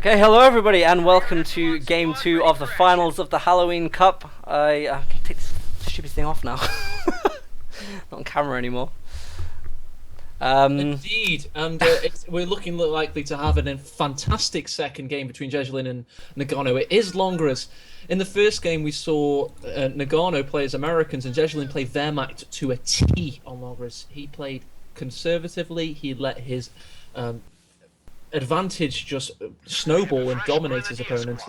Okay, hello everybody, and welcome to Game 2 of the finals of the Halloween Cup. I can take this stupid thing off now. Not on camera anymore. Indeed, and we're looking likely to have a fantastic second game between Jesulin and Noggano. It is longer as in the first game we saw Noggano play as Americans and Jesulin play Wehrmacht to a T on Longres. He played conservatively, he let his advantage just snowball and dominate his opponent.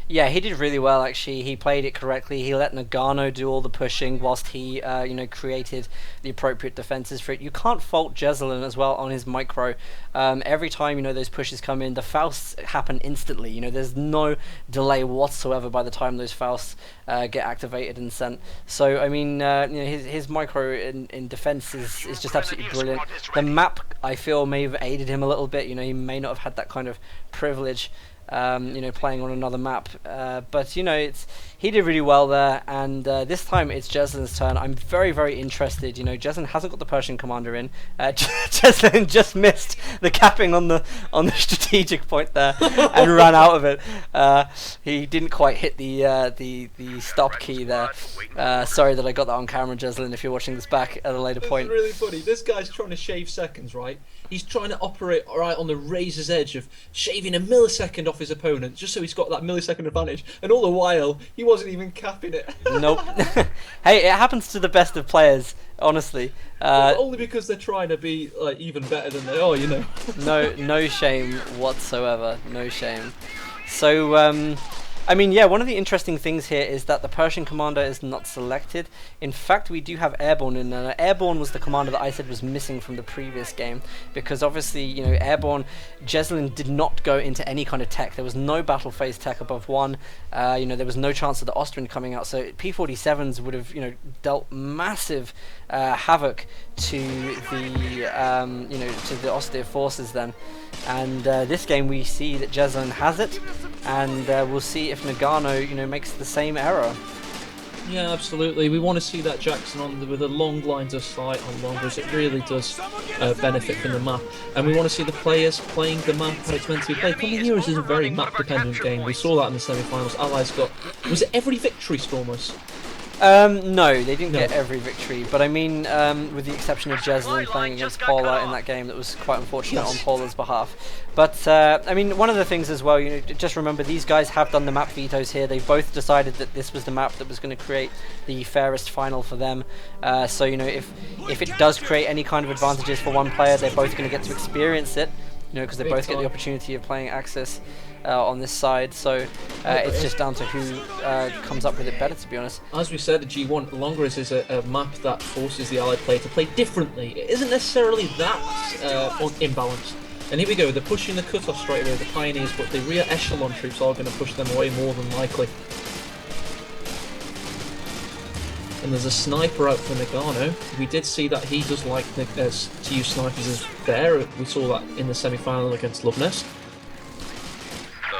Yeah, he did really well actually. He played it correctly. He let Noggano do all the pushing whilst he, created the appropriate defenses for it. You can't fault Jesulin as well on his micro. Every time those pushes come in, the fausts happen instantly. There's no delay whatsoever by the time those fausts get activated and sent. So I mean, his micro in defense is just absolutely brilliant. The map I feel may have aided him a little bit. He may not have had that kind of privilege. Playing on another map, but he did really well there, and this time it's Jesulin's turn. I'm very, very interested. Jesulin hasn't got the Persian commander in. Jesulin just missed the capping on the strategic point there and ran out of it. He didn't quite hit the stop key there. Sorry that I got that on camera, Jesulin. If you're watching this back at a later point, this is really funny. This guy's trying to shave seconds, right? He's trying to operate right on the razor's edge of shaving a millisecond off his opponent, just so he's got that millisecond advantage. And all the while, he wasn't even capping it. Nope. Hey, it happens to the best of players, honestly. Only because they're trying to be even better than they are, No shame whatsoever. No shame. So, one of the interesting things here is that the Persian commander is not selected. In fact, we do have Airborne in there. Airborne was the commander that I said was missing from the previous game, because obviously, Airborne, Jesulin did not go into any kind of tech. There was no battle phase tech above 1. There was no chance of the Austrian coming out, so P-47s would have, dealt massive havoc to the Austrian forces then. And this game we see that Jesulin has it, and we'll see if Noggano, makes the same error. Yeah, absolutely. We want to see that Jackson on with the long lines of sight on Longres. It really does benefit from the map, and we want to see the players playing the map how it's meant to be played. Coming Heroes is a very map-dependent game. We saw that in the semi-finals. Allies got, was it every victory, Stormers? No, they didn't get every victory, but I mean, with the exception of Jesulin playing against Paula in that game, that was quite unfortunate on Paula's behalf. But, one of the things as well, just remember these guys have done the map vetoes here. They both decided that this was the map that was going to create the fairest final for them. So, if it does create any kind of advantages for one player, they're both going to get to experience it, because they both get the opportunity of playing Axis on this side, so it's just down to who comes up with it better, to be honest. As we said, G1, Longres is a map that forces the allied player to play differently. It isn't necessarily that imbalanced. And here we go, they're pushing the cutoff straight away, the Pioneers, but the rear echelon troops are going to push them away more than likely. And there's a sniper out for Noggano. We did see that he does like to use snipers as bear. We saw that in the semi-final against Loveness.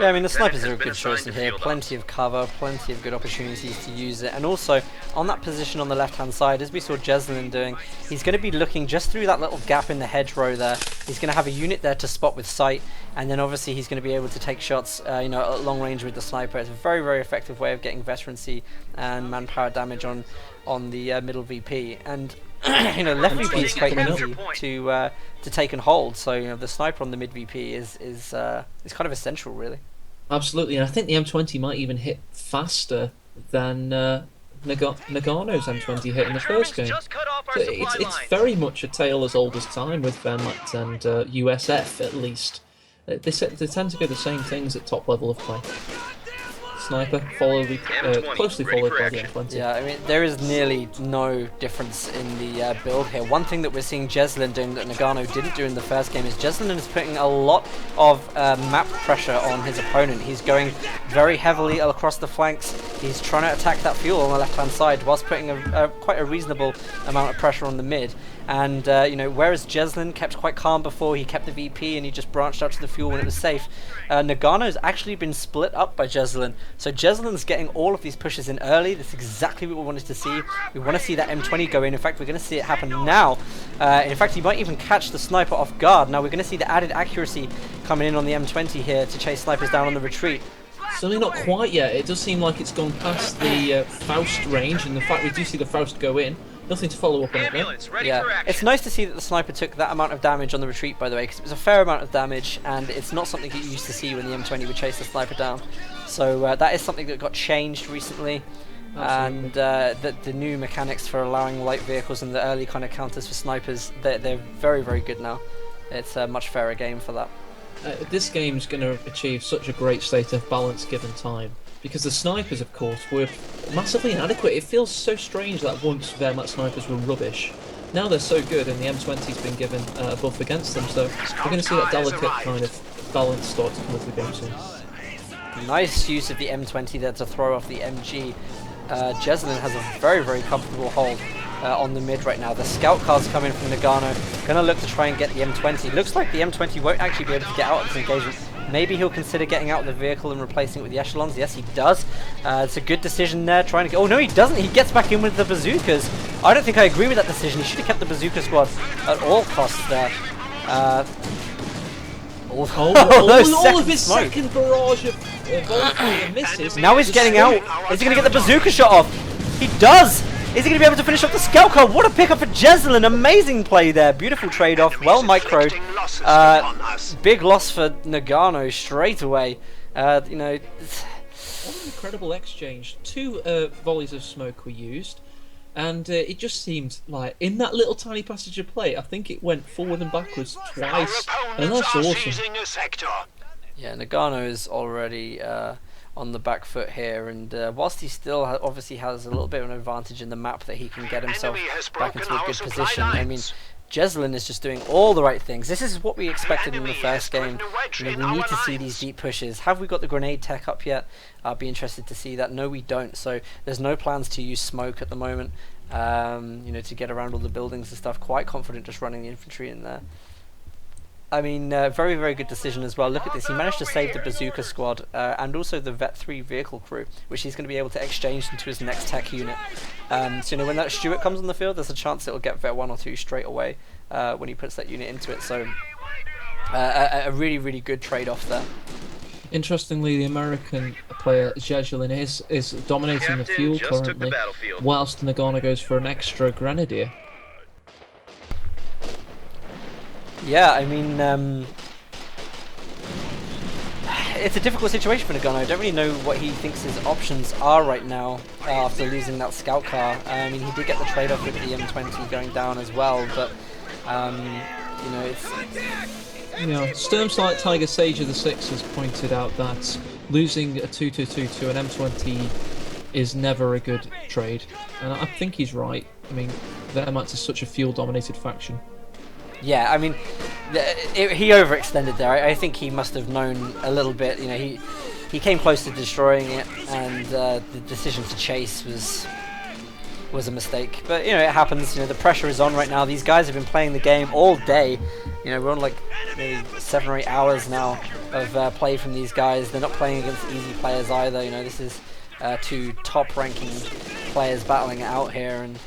Yeah, the snipers are a good choice in here. Plenty of cover, plenty of good opportunities to use it. And also, on that position on the left-hand side, as we saw Jesulin doing, he's going to be looking just through that little gap in the hedgerow there. He's going to have a unit there to spot with sight, and then obviously he's going to be able to take shots, at long range with the sniper. It's a very, very effective way of getting veterancy and manpower damage on the middle VP. And left VP is quite easy to take and hold. So the sniper on the mid VP is kind of essential, really. Absolutely, and I think the M20 might even hit faster than Noggano's M20 hit in the first game. So it's very much a tale as old as time with Wehrmacht and USF, at least. They tend to do the same things at top level of play. Sniper, closely followed by the M20. Yeah, there is nearly no difference in the build here. One thing that we're seeing Jesulin doing that Noggano didn't do in the first game is Jesulin is putting a lot of map pressure on his opponent. He's going very heavily across the flanks. He's trying to attack that fuel on the left-hand side whilst putting quite a reasonable amount of pressure on the mid. And whereas Jesulin kept quite calm before, he kept the VP and he just branched out to the fuel when it was safe. Noggano's actually been split up by Jesulin, so Jesulin's getting all of these pushes in early. That's exactly what we wanted to see. We want to see that M20 go in. In fact, we're going to see it happen now. In fact, he might even catch the sniper off guard. Now we're going to see the added accuracy coming in on the M20 here to chase snipers down on the retreat. Certainly not quite yet. It does seem like it's gone past the Faust range, and the fact we do see the Faust go in. Nothing to follow up on it, though. Yeah, it's nice to see that the sniper took that amount of damage on the retreat, by the way, because it was a fair amount of damage, and it's not something you used to see when the M20 would chase the sniper down. So that is something that got changed recently. Absolutely. And the new mechanics for allowing light vehicles and the early kind of counters for snipers, they're very, very good now. It's a much fairer game for that. This game's going to achieve such a great state of balance given time, because the snipers, of course, were massively inadequate. It feels so strange that once Wehrmacht snipers were rubbish. Now they're so good, and the M20's been given a buff against them, so we're going to see that delicate kind of balance start to come into the game soon. Nice use of the M20 there to throw off the MG. Jesulin has a very, very comfortable hold on the mid right now. The scout car's coming from Noggano. Gonna look to try and get the M20. Looks like the M20 won't actually be able to get out of this engagement. Maybe he'll consider getting out of the vehicle and replacing it with the echelons. Yes, he does. It's a good decision there, trying to get... Oh, no, he doesn't. He gets back in with the bazookas. I don't think I agree with that decision. He should have kept the bazooka squad at all costs there. All of his second barrage of misses. Now he's getting out. Is he going to get the bazooka shot off? He does! Is he going to be able to finish off the scout car? What a pickup for Jesulin. Amazing play there. Beautiful trade-off. Well microed. Big loss for Noggano straight away. What an incredible exchange. 2 volleys of smoke were used. And it just seemed like, in that little tiny passage of play, I think it went forward and backwards twice. And that's awesome. Yeah, Noggano is already on the back foot here, and whilst he still obviously has a little bit of an advantage in the map that he can get himself back into a good position. I mean, Jesulin is just doing all the right things. This is what we expected in the first game. We need to see these deep pushes. Have we got the grenade tech up yet? I'll be interested to see that. No, we don't. So there's no plans to use smoke at the moment. To get around all the buildings and stuff. Quite confident just running the infantry in there. I mean, very, very good decision as well. Look at this. He managed to save the bazooka squad and also the Vet 3 vehicle crew, which he's going to be able to exchange into his next tech unit. So, when that Stuart comes on the field, there's a chance it'll get Vet 1 or 2 straight away when he puts that unit into it. So, a really, really good trade-off there. Interestingly, the American player Jesulin is dominating the fuel currently, whilst Noggano goes for an extra grenadier. Yeah, I mean, it's a difficult situation for Noggano. I don't really know what he thinks his options are right now after losing that scout car. I mean, he did get the trade-off with the M20 going down as well, but, it's... Sturmsight Tiger Sage of the Six has pointed out that losing a 2-2-2 to an M20 is never a good trade, and I think he's right. I mean, Wehrmacht is such a fuel-dominated faction. Yeah, I mean, he overextended there. I think he must have known a little bit. He came close to destroying it, and the decision to chase was a mistake. But it happens. The pressure is on right now. These guys have been playing the game all day. We're on like maybe 7 or 8 hours now of play from these guys. They're not playing against easy players either. This is 2 top-ranking players battling it out here, and.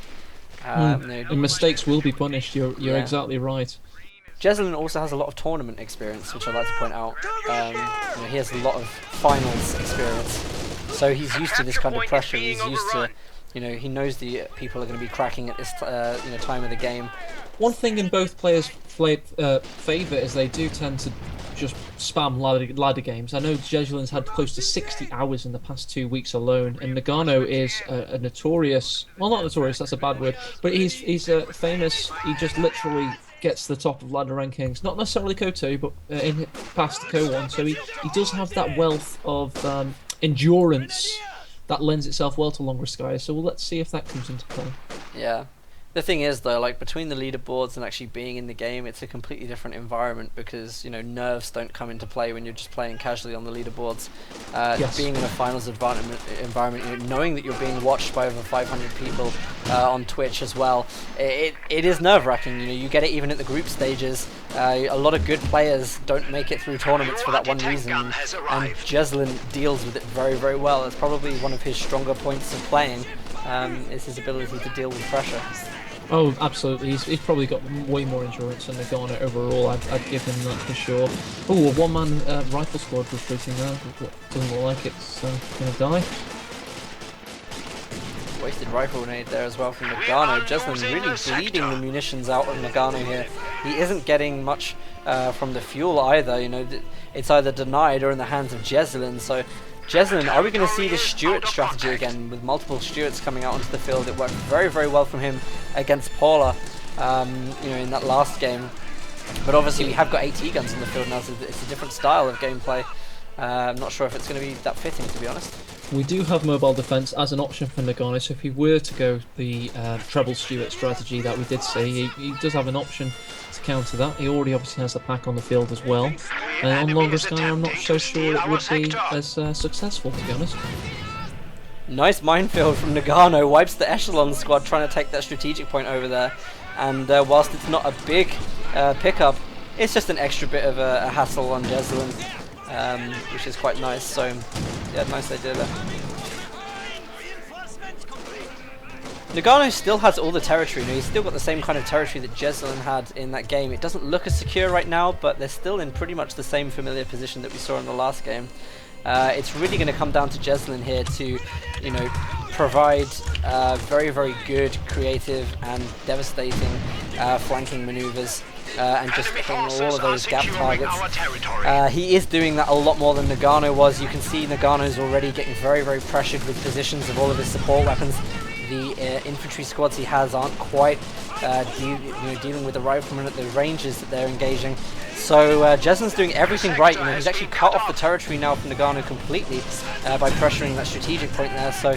And mistakes will be punished. You're exactly right. Jesulin also has a lot of tournament experience, which I'd like to point out. He has a lot of finals experience, so he's used to this kind of pressure. He's used to, he knows the people are going to be cracking at this, time of the game. One thing in both players' favour is they do tend to just spam ladder games. I know Jesulin's had close to 60 hours in the past 2 weeks alone, and Noggano is a notorious... Well, not notorious, that's a bad word, but he's famous. He just literally gets the top of ladder rankings. Not necessarily KO2, but in past KO1, so he does have that wealth of endurance that lends itself well to longer skies, so let's see if that comes into play. Yeah. The thing is, though, like between the leaderboards and actually being in the game, it's a completely different environment because nerves don't come into play when you're just playing casually on the leaderboards. Yes. Being in a finals environment, knowing that you're being watched by over 500 people, on Twitch as well. It is nerve-wracking. You know, you get it even at the group stages. A lot of good players don't make it through tournaments for that one reason, and Jesulin deals with it very, very well. It's probably one of his stronger points of playing, is his ability to deal with pressure. Oh, absolutely. He's probably got way more endurance than Noggano overall. I'd give him that for sure. Oh, a one-man rifle squad retreating there. Doesn't look like it's going to die. Wasted rifle grenade there as well from Noggano. Jesulin really bleeding the munitions out of Noggano here. He isn't getting much from the fuel either. You know, it's either denied or in the hands of Jesulin. So Jesulin, are we going to see this Stuart strategy again with multiple Stuarts coming out onto the field? It worked very, very well from him against Paula, you know, in that last game. But obviously we have got AT guns in the field now, so it's a different style of gameplay. I'm not sure if it's going to be that fitting, to be honest. We do have mobile defense as an option for Noggano, so if he were to go the treble Stuart strategy that we did see, he does have an option to counter that. He already obviously has the pack on the field as well. And on longer sky, I'm not so sure it would be as successful, to be honest. Nice minefield from Noggano, wipes the Echelon squad trying to take that strategic point over there. And whilst it's not a big pickup, it's just an extra bit of a hassle on Jesulin, which is quite nice. So, yeah, nice idea there. Noggano still has all the territory. You know, he's still got the same kind of territory that Jesulin had in that game. It doesn't look as secure right now, but they're still in pretty much the same familiar position that we saw in the last game. It's really going to come down to Jesulin here to, you know, provide very, very good, creative and devastating flanking maneuvers and just hitting all of those gap targets. He is doing that a lot more than Noggano was. You can see Noggano's already getting very, very pressured with positions of all of his support weapons. The infantry squads he has aren't quite dealing with the riflemen at the ranges that they're engaging. So Jesulin's doing everything right. You know, he's actually cut off the territory now from Noggano completely by pressuring that strategic point there. So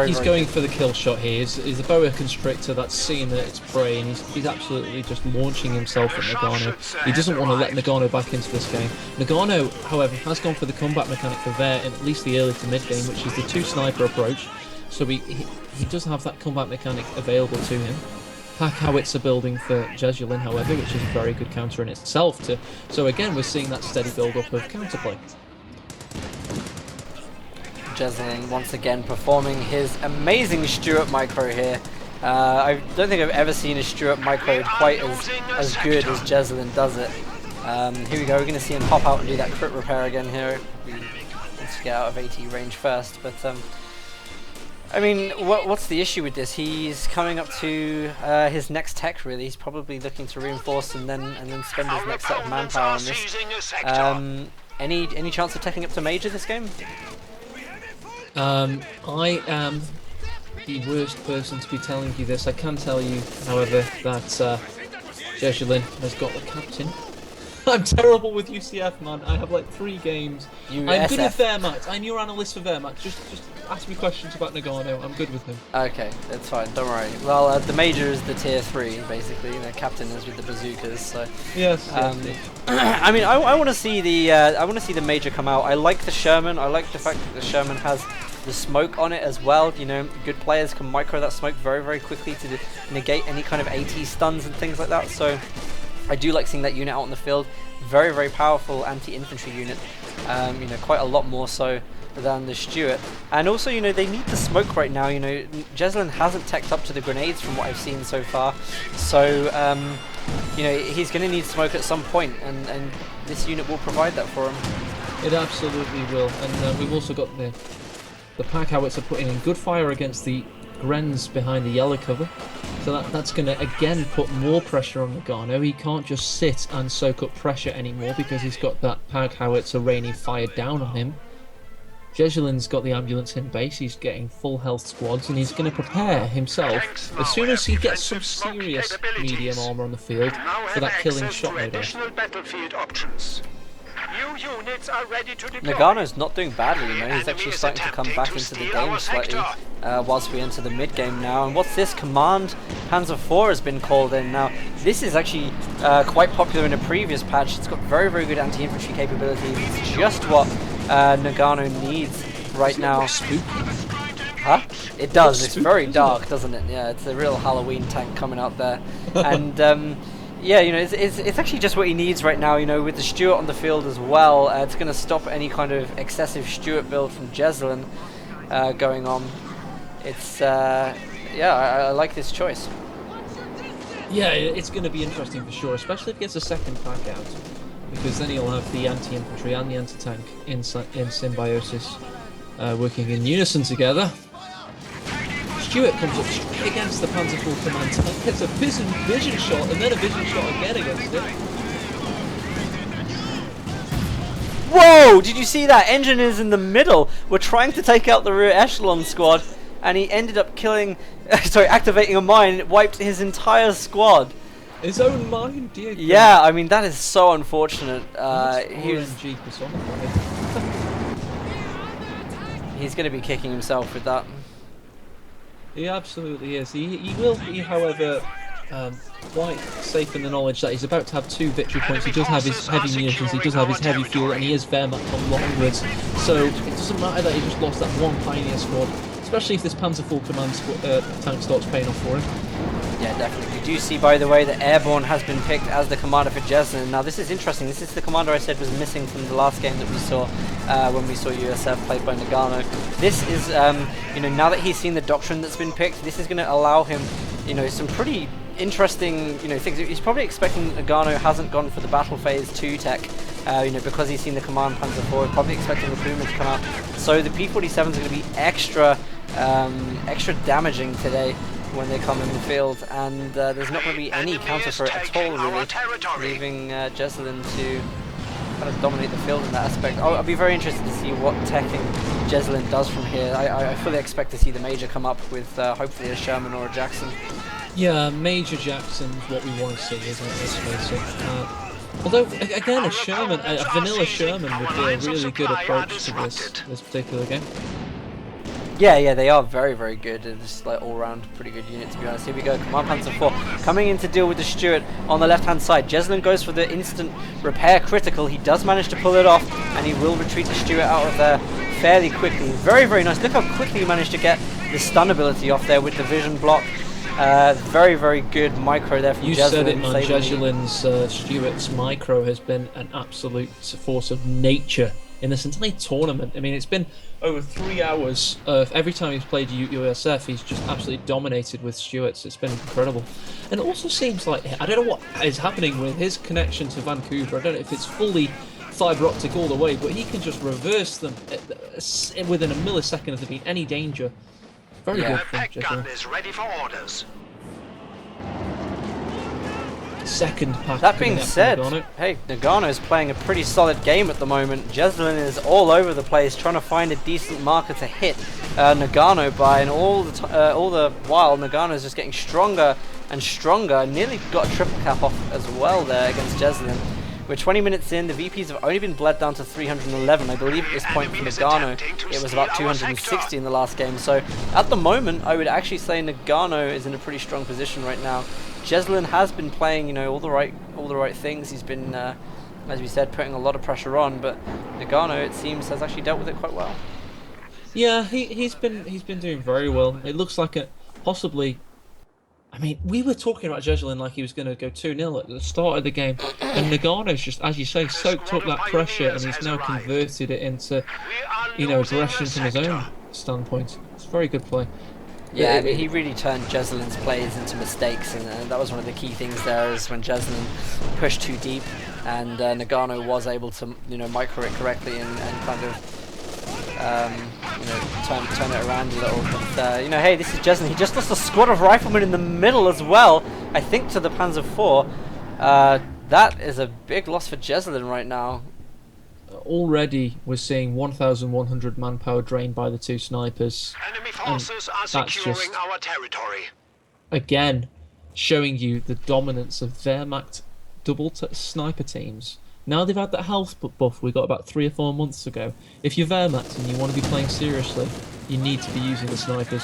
he's going for the kill shot here. He's a boa constrictor that's seeing that it's prey, and he's absolutely just launching himself at Noggano. He doesn't want to let Noggano back into this game. Noggano, however, has gone for the combat mechanic for Ver in at least the early to mid game, which is the 2 sniper approach. So he does have that combat mechanic available to him. Pack howitzer building for Jesulin, however, which is a very good counter in itself. So again, we're seeing that steady build-up of counterplay. Jesulin once again performing his amazing Stuart micro here. I don't think I've ever seen a Stuart micro quite as good as Jesulin does it. Here we go, we're going to see him pop out and do that crit repair again here. Let's get out of AT range first, but I mean, what's the issue with this? He's coming up to his next tech, really. He's probably looking to reinforce and then spend his next set of manpower on this. Any chance of teching up to major this game? I am the worst person to be telling you this. I can tell you, however, that Jesulin has got the captain. I'm terrible with UCF, man. I have like 3 games. I'm good with Wehrmacht. I'm your analyst for Wehrmacht. Just ask me questions about Noggano. I'm good with him. Okay, that's fine. Don't worry. Well, the major is the tier 3, basically. The captain is with the bazookas. So yes. I mean, I want to see the major come out. I like the Sherman. I like the fact that the Sherman has the smoke on it as well. You know, good players can micro that smoke very, very quickly to negate any kind of AT stuns and things like that. So I do like seeing that unit out in the field. Very, very powerful anti-infantry unit. You know, quite a lot more so than the Stuart. And also, you know, they need the smoke right now. You know, Jesulin hasn't teched up to the grenades from what I've seen so far. So, you know, he's going to need smoke at some point, and this unit will provide that for him. It absolutely will. And we've also got the pack howitzer putting in good fire against the Grens behind the yellow cover. So that's going to again put more pressure on Noggano. He can't just sit and soak up pressure anymore because he's got that pack howitzer raining fire down on him. Jesulin's got the ambulance in base. He's getting full health squads, and he's going to prepare himself as soon as he gets some serious medium armor on the field for that killing shot later. Noggano's not doing badly, you know. He's actually starting to come back into the game slightly whilst we enter the mid game now. And what's this? Command Panzer IV has been called in. Now, this is actually quite popular in a previous patch. It's got very, very good anti-infantry capability. It's just what Noggano needs right now. Huh? It does. It's spooky, very isn't dark, it? doesn't it? Yeah, it's a real Halloween tank coming out there, and yeah, you know, it's actually just what he needs right now. You know, with the Stuart on the field as well, it's going to stop any kind of excessive Stuart build from Jesulin going on. It's yeah, I like this choice. Yeah, it's going to be interesting for sure, especially if he gets a second pack out, because then he'll have the anti-infantry and the anti-tank in symbiosis working in unison together. Stuart comes up straight against the Panzer IV command tank, gets a vision shot, and then a vision shot again against it. Whoa! Did you see that? Engineers in the middle were trying to take out the rear echelon squad, and he ended up killing, sorry, activating a mine. It wiped his entire squad. His own mine, dear God. Yeah, I mean, that is so unfortunate. He's going to be kicking himself with that. He absolutely is. He will be, however, quite safe in the knowledge that he's about to have 2 victory points. He does have his heavy munitions, he does have his heavy fuel, and he is Wehrmacht on longwards. So it doesn't matter that he just lost that 1 Pioneer squad, especially if this Panzer IV command tank starts paying off for him. Yeah, definitely. We do see, by the way, that Airborne has been picked as the commander for Jesulin. Now, this is interesting. This is the commander I said was missing from the last game that we saw when we saw USF played by Noggano. This is, you know, now that he's seen the doctrine that's been picked, this is going to allow him, you know, some pretty interesting, you know, things. He's probably expecting Noggano hasn't gone for the battle phase 2 tech, you know, because he's seen the command Panzer IV. Probably expecting the Puma to come out. So the P-47s are going to be extra damaging today when they come in the field, and there's not going to be any counter for it at all, really, leaving Jesulin to kind of dominate the field in that aspect. I'll be very interested to see what teching Jesulin does from here. I fully expect to see the Major come up with hopefully a Sherman or a Jackson. Yeah, Major Jackson's what we want to see, isn't it? Let's face it. Although, again, a Sherman, a vanilla Sherman would be a really good approach to this particular game. Yeah, they are very, very good. And just like all-round pretty good unit, to be honest. Here we go, Command Panzer IV coming in to deal with the Stuart on the left-hand side. Jesulin goes for the instant repair critical. He does manage to pull it off, and he will retreat the Stuart out of there fairly quickly. Very, very nice. Look how quickly he managed to get the stun ability off there with the vision block. Very, very good micro there from Jesulin. You said it, man. Jesulin's Stuart's micro has been an absolute force of nature in this entire tournament. I mean, it's been over 3 hours of every time he's played USF, he's just absolutely dominated with Stuarts. It's been incredible. And it also seems like, I don't know what is happening with his connection to Vancouver. I don't know if it's fully fibre optic all the way, but he can just reverse them within a millisecond of there being any danger. Very good from Jesulin. Is ready for orders. Second pack. That being said, hey, Noggano is playing a pretty solid game at the moment. Jesulin is all over the place trying to find a decent marker to hit Noggano by, and all the while Noggano is just getting stronger and stronger. Nearly got a triple cap off as well there against Jesulin. We're 20 minutes in, the VPs have only been bled down to 311. I believe at this point for Noggano, it was about 260 in the last game. So at the moment, I would actually say Noggano is in a pretty strong position right now. Jesulin has been playing, you know, all the right things. He's been, as we said, putting a lot of pressure on, but Noggano, it seems, has actually dealt with it quite well. Yeah, he's been doing very well. It looks like possibly. I mean, we were talking about Jesulin like he was going to go 2-0 at the start of the game, and Nagano's just, as you say, soaked up that pressure, and he's now converted it into, you know, aggression from his own standpoint. It's a very good play. Yeah, I mean, he really turned Jesulin's plays into mistakes, and that was one of the key things there, is when Jesulin pushed too deep, and Noggano was able to, you know, micro it correctly and kind of, you know, turn it around a little. But, you know, hey, this is Jesulin. He just lost a squad of riflemen in the middle as well, I think, to the Panzer IV. That is a big loss for Jesulin right now. Already we're seeing 1,100 manpower drained by the 2 snipers. Enemy forces are securing our territory. Again, showing you the dominance of Wehrmacht double sniper teams. Now they've had that health buff we got about 3 or 4 months ago. If you're Wehrmacht and you want to be playing seriously, you need to be using the snipers.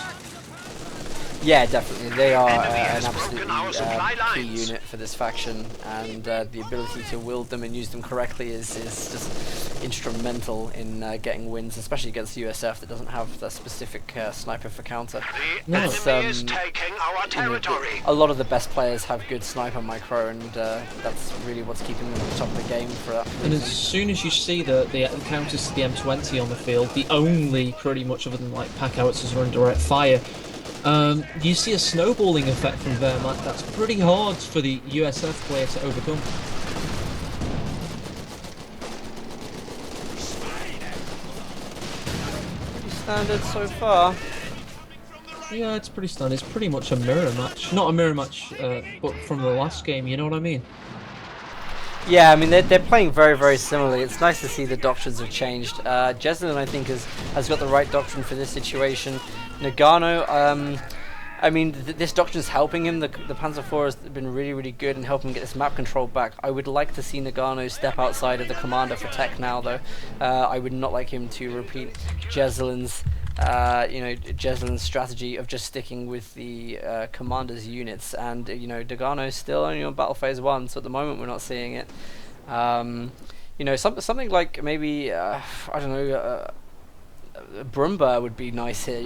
Yeah, definitely. They are Enemy an has absolutely broken our supply key lines. unit for this faction, and the ability to wield them and use them correctly is just instrumental in getting wins, especially against USF that doesn't have the specific sniper for counter. The No. enemy is taking our You know, territory. a lot of the best players have good sniper micro, and that's really what's keeping them at the top of the game for that And as reason. soon as you see the counters to the M20 on the field, the only pretty much other than like pack howitzers are under direct fire, you see a snowballing effect from Wehrmacht that's pretty hard for the USF player to overcome. Pretty standard so far. Yeah, it's pretty standard. It's pretty much a mirror match. Not a mirror match, but from the last game, you know what I mean? Yeah, I mean they're playing very, very similarly. It's nice to see the doctrines have changed. Jesulin, I think, has got the right doctrine for this situation. Noggano, I mean this doctrine is helping him. The Panzer IV has been really, really good in helping him get this map control back. I would like to see Noggano step outside of the commander for tech now, though. I would not like him to repeat Jesulin's Jesulin's strategy of just sticking with the commander's units, and Noggano's still only on battle phase 1, so at the moment we're not seeing it. Something like maybe I don't know, Brumba would be nice here,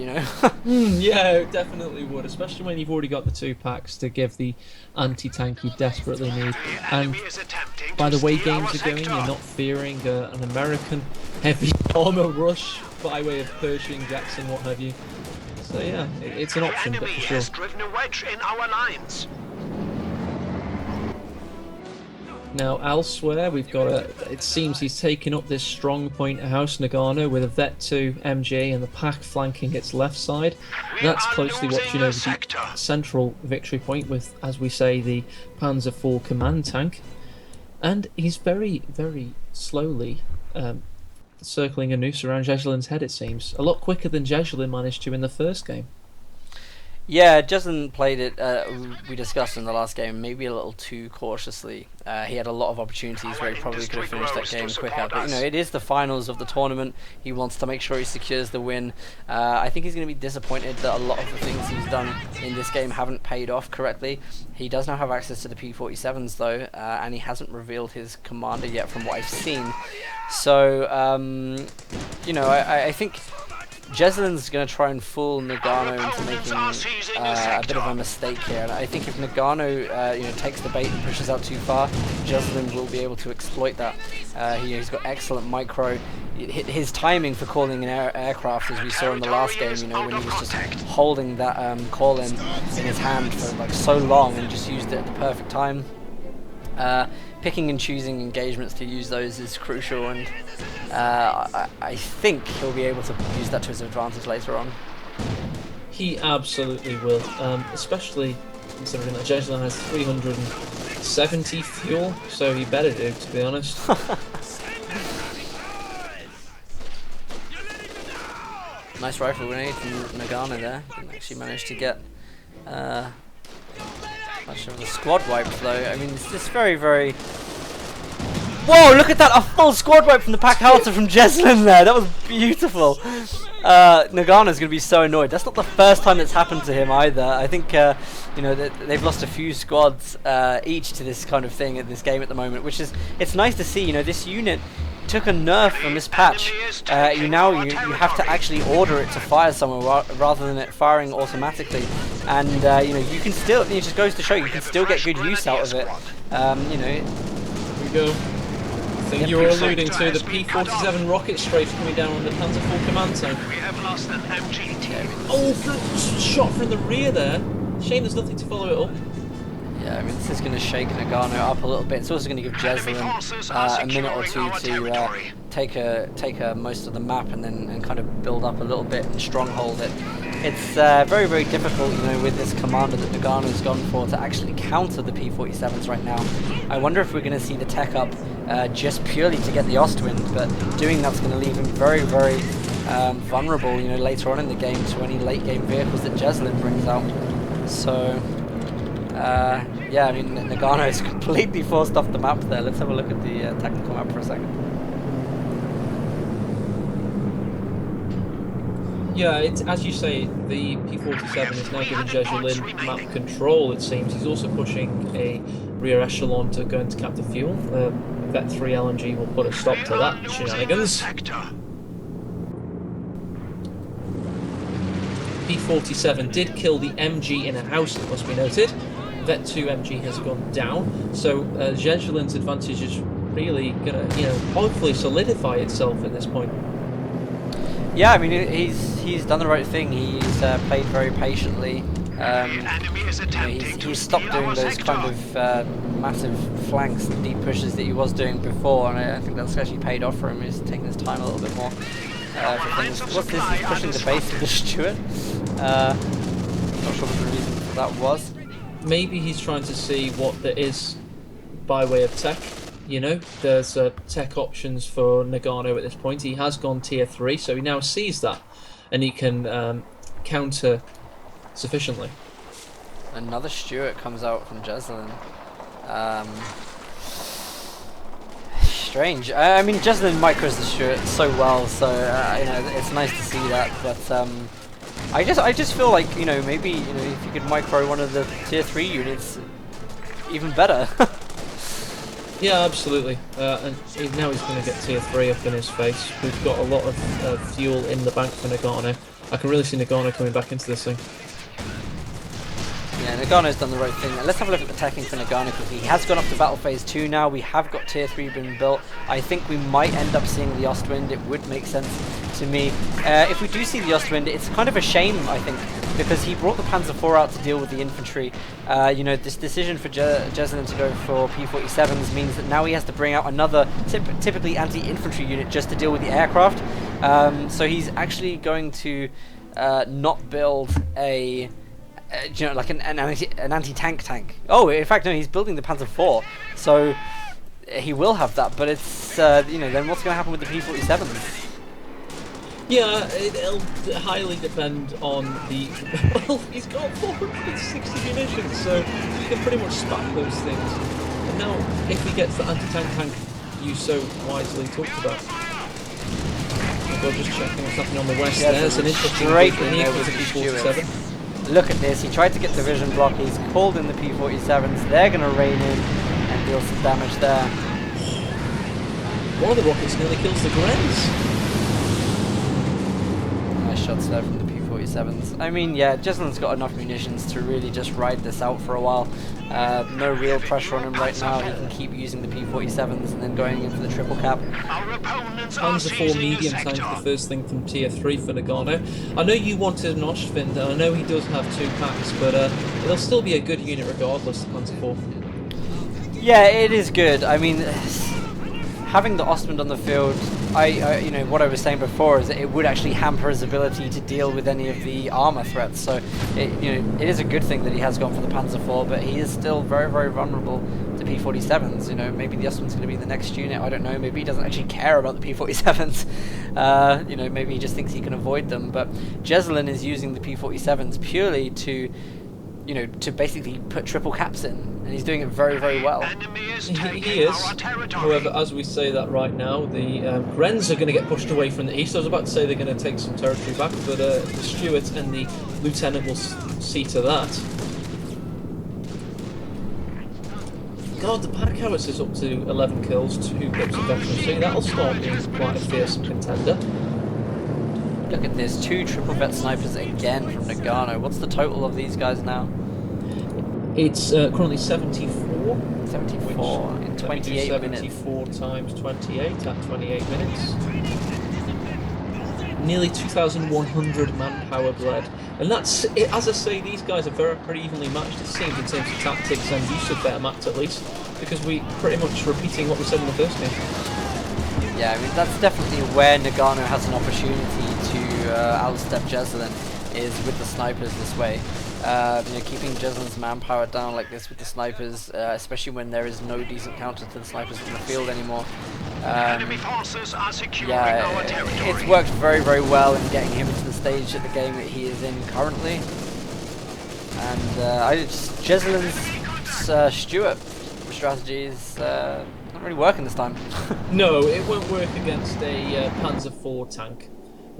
Yeah, it definitely would, especially when you've already got the 2 packs to give the anti-tank you desperately need. The And enemy is attempting by to the way steal games our are going, sector. you're not fearing an American heavy armor rush by way of Pershing, Jackson, what have you. So yeah, it's an The option, but enemy for sure. has driven a wedge in our lines. Now elsewhere, we've got it seems he's taken up this strong point house, Noggano, with a Vet 2 MG and the pack flanking its left side. We That's are closely losing watching a over the sector. central victory point with, as we say, the Panzer IV command tank. And he's very, very slowly circling a noose around Jesulin's head, it seems. A lot quicker than Jesulin managed to in the first game. Yeah, Jesulin played it, we discussed in the last game, maybe a little too cautiously. He had a lot of opportunities where he probably could have finished that game quicker. But, it is the finals of the tournament. He wants to make sure he secures the win. I think he's going to be disappointed that a lot of the things he's done in this game haven't paid off correctly. He does now have access to the P-47s, though, and he hasn't revealed his commander yet from what I've seen. So, I think Jesulin's going to try and fool Noggano into making a bit of a mistake here, and I think if Noggano takes the bait and pushes out too far, Jesulin will be able to exploit that. He's got excellent micro. His timing for calling an aircraft, as we saw in the last game, when he was just holding that call-in in his hand for like so long and just used it at the perfect time. Picking and choosing engagements to use those is crucial, and I think he'll be able to use that to his advantage later on. He absolutely will, especially considering that Jesulin has 370 fuel, so he better do, to be honest. Nice rifle grenade from Noggano there. Didn't actually manage to get much of the squad wipes though. I mean, it's just very, very... Whoa, look at that! A full squad wipe from the pack howitzer from Jesulin there! That was beautiful! Noggano's going to be so annoyed. That's not the first time that's happened to him either. I think, they've lost a few squads each to this kind of thing in this game at the moment, which is... It's nice to see, this unit took a nerf from this patch. You have to actually order it to fire somewhere rather than it firing automatically, and you can still, it just goes to show you can still get good use out of it. Here we go. I think you're alluding to the P-47 rocket strafes coming down on the Panzer IV command tank. We have lost an MGT. Oh, good shot from the rear there. Shame there's nothing to follow it up. Yeah, I mean, this is going to shake Noggano up a little bit. It's also going to give Jesulin a minute or two to take most of the map and kind of build up a little bit and stronghold it. It's very, very difficult, with this commander that Noggano's gone for to actually counter the P-47s right now. I wonder if we're going to see the tech up just purely to get the Ostwind, but doing that's going to leave him very, very vulnerable, later on in the game to any late game vehicles that Jesulin brings out. So... yeah, I mean, Noggano is completely forced off the map there. Let's have a look at the technical map for a second. Yeah, it's as you say, the P-47 is now giving Jesulin map control, it seems. He's also pushing a rear echelon to go into capture fuel. Vet 3 LNG will put a stop to that shenanigans. P-47 did kill the MG in a house, it must be noted. Vet 2 MG has gone down, so Jesulin's advantage is really gonna, hopefully solidify itself at this point. Yeah, I mean, he's done the right thing. He's played very patiently. He's stopped doing those kind of massive flanks and deep pushes that he was doing before, and I think that's actually paid off for him. He's taking his time a little bit more for things. What's this? He's pushing the base of the Stuart. Not sure what the reason for that was. Maybe he's trying to see what there is by way of tech. There's tech options for Noggano at this point. He has gone tier 3, so he now sees that, and he can counter sufficiently. Another Stuart comes out from Jesulin. Strange. I mean, Jesulin micros the Stuart so well, so it's nice to see that. But I just feel like maybe if you could micro one of the tier 3 units, even better. Yeah, absolutely. And now he's going to get tier 3 up in his face. We've got a lot of fuel in the bank for Noggano. I can really see Noggano coming back into this thing. Yeah, Noggano's done the right thing. Let's have a look at the teching for Noggano quickly. He has gone up to battle phase 2 now. We have got tier 3 being built. I think we might end up seeing the Ostwind. It would make sense to me. If we do see the Ostwind, it's kind of a shame, I think, because he brought the Panzer IV out to deal with the infantry. This decision for Jesulin to go for P-47s means that now he has to bring out another typically anti-infantry unit just to deal with the aircraft. So he's actually going to not build a like an anti-tank tank. Oh, in fact, no, he's building the Panzer IV, so he will have that. But it's then what's going to happen with the P-47s? Yeah, it'll highly depend on the. Well, he's got 460 munitions, so he can pretty much spam those things. And now, if he gets the anti-tank tank you so wisely talked about. We're just checking what's happening on the west. Yeah, there's an interesting straight in there with with the the P-47. Look at this, he tried to get division block, he's called in the P-47s, they're going to rain in and deal some damage there. One of the rockets nearly kills the Grens. Nice shots there from the P-47s. I mean, yeah, Jesulin's got enough munitions to really just ride this out for a while. No real pressure on him right now, he can keep using the P-47s and then going in for the triple cap. Panzer IV medium tank, the first thing from tier 3 for Noggano. I know you wanted an Ostwind, and I know he does have 2 packs, but it'll still be a good unit regardless, the Panzer IV. Yeah, it is good. I mean, having the Ostwind on the field, what I was saying before is that it would actually hamper his ability to deal with any of the armor threats. So, it is a good thing that he has gone for the Panzer IV, but he is still very, very vulnerable to P-47s. Maybe the Ostwind's going to be the next unit. I don't know. Maybe he doesn't actually care about the P-47s. Maybe he just thinks he can avoid them. But Jesulin is using the P-47s purely to basically put triple caps in, and he's doing it very, very well. He is. However, as we say that right now, the Grens are going to get pushed away from the east. I was about to say they're going to take some territory back, but the Stuart and the Lieutenant will see to that. God, the pack howitzer is up to 11 kills, 2 pips of veterancy. That'll start being quite a fearsome contender. Look at this, 2 triple vet snipers again from Noggano. What's the total of these guys now? It's currently 74. 74 in 28 minutes. 74 times 28 at 28 minutes. Nearly 2,100 manpower bled. And that's, as I say, these guys are pretty evenly matched, it seems, in terms of tactics and use of their maps at least, because we pretty much repeating what we said in the first game. Yeah, I mean, that's definitely where Noggano has an opportunity to outstep Jesulin, is with the snipers this way. Keeping Jesulin's manpower down like this with the snipers, especially when there is no decent counter to the snipers in the field anymore. It's worked very, very well in getting him into the stage of the game that he is in currently. And Jesulin's Stuart strategy is not really working this time. No, it won't work against a Panzer IV tank.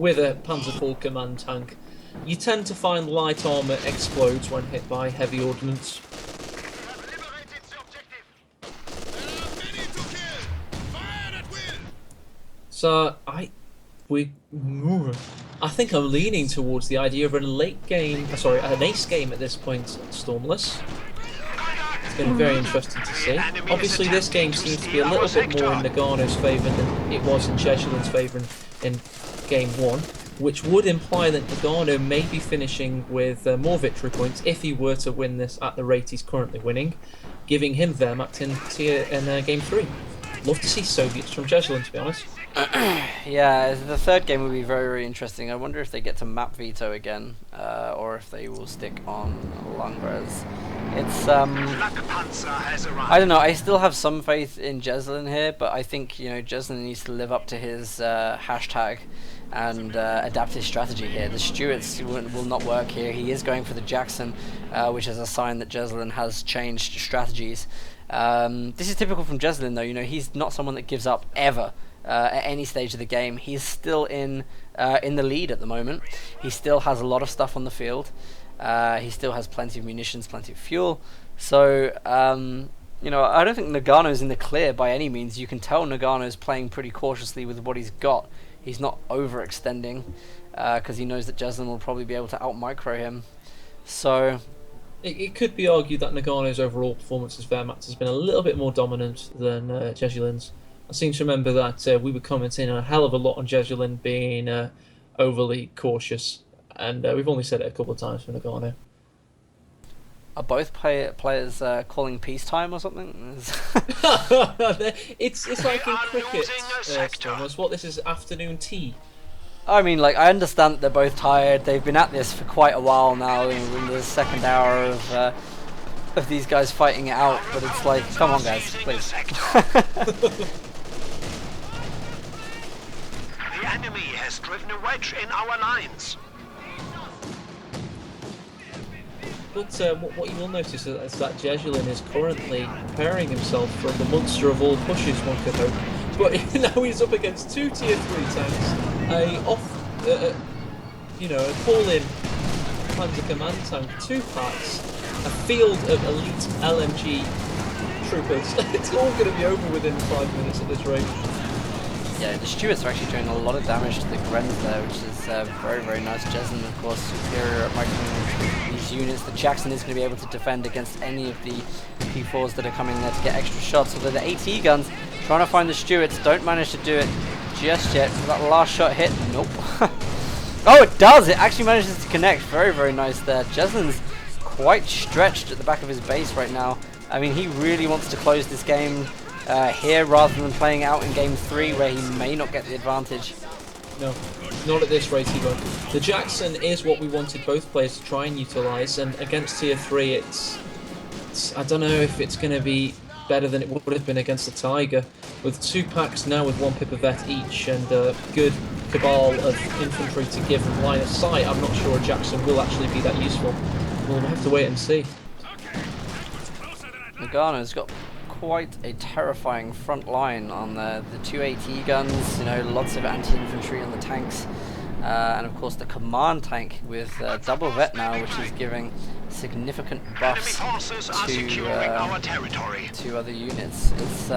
with a Panzerfall command tank, you tend to find light armor explodes when hit by heavy ordnance. So I think I'm leaning towards the idea of a late game, an ace game at this point, Stormless. It's been very interesting to see. Obviously, this game seems to be a little bit more in Noggano's favour than it was in Jesulin's favour in Game 1, which would imply that Noggano may be finishing with more victory points if he were to win this at the rate he's currently winning, giving him Wehrmacht in Game 3. Love to see Soviets from Jesulin, to be honest. Yeah, the third game will be very, very interesting. I wonder if they get to map veto again, or if they will stick on Langres. It's I don't know. I still have some faith in Jesulin here, but I think Jesulin needs to live up to his hashtag and adapt his strategy here. The Stuarts will not work here. He is going for the Jackson, which is a sign that Jesulin has changed strategies. This is typical from Jesulin, though. He's not someone that gives up ever. At any stage of the game, he's still in the lead at the moment. He still has a lot of stuff on the field. He still has plenty of munitions, plenty of fuel. So, I don't think Noggano's in the clear by any means. You can tell Noggano's playing pretty cautiously with what he's got. He's not overextending because he knows that Jesulin will probably be able to out-micro him. So it could be argued that Noggano's overall performance as Wehrmacht has been a little bit more dominant than Jesulin's. I seem to remember that we were commenting a hell of a lot on Jesulin being overly cautious, and we've only said it a couple of times for Noggano. Are both players calling peacetime or something? it's like in cricket, Thomas. What this is afternoon tea. I mean, I understand that they're both tired. They've been at this for quite a while now. We're in the second hour of these guys fighting it out, but it's like, come on, guys, please. The enemy has driven a wedge in our lines. But what you will notice is that Jesulin is currently preparing himself for the monster of all pushes, one could hope. But now he's up against two tier 3 tanks, a call-in Panzer Command tank, 2 packs, a field of elite LMG troopers. It's all going to be over within 5 minutes at this rate. Yeah, the Stuarts are actually doing a lot of damage to the Grens there, which is very, very nice. Jesulin, of course, superior at microing these units. The Jackson is going to be able to defend against any of the P4s that are coming there to get extra shots. Although the AT guns trying to find the Stuarts don't manage to do it just yet. Does that last shot hit? Nope. Oh, it does! It actually manages to connect. Very, very nice there. Jesulin's quite stretched at the back of his base right now. I mean, he really wants to close this game here rather than playing out in Game 3 where he may not get the advantage. No, not at this rate he won't. The Jackson is what we wanted both players to try and utilise, and against tier 3 it's I don't know if it's going to be better than it would have been against the Tiger. With 2 packs now with 1 Pipavet each and a good cabal of infantry to give them line of sight, I'm not sure a Jackson will actually be that useful. We'll have to wait and see. Noggano's got quite a terrifying front line on the 2 AT guns, lots of anti-infantry on the tanks, and of course the command tank with double vet now, which is giving significant buffs to other units. It's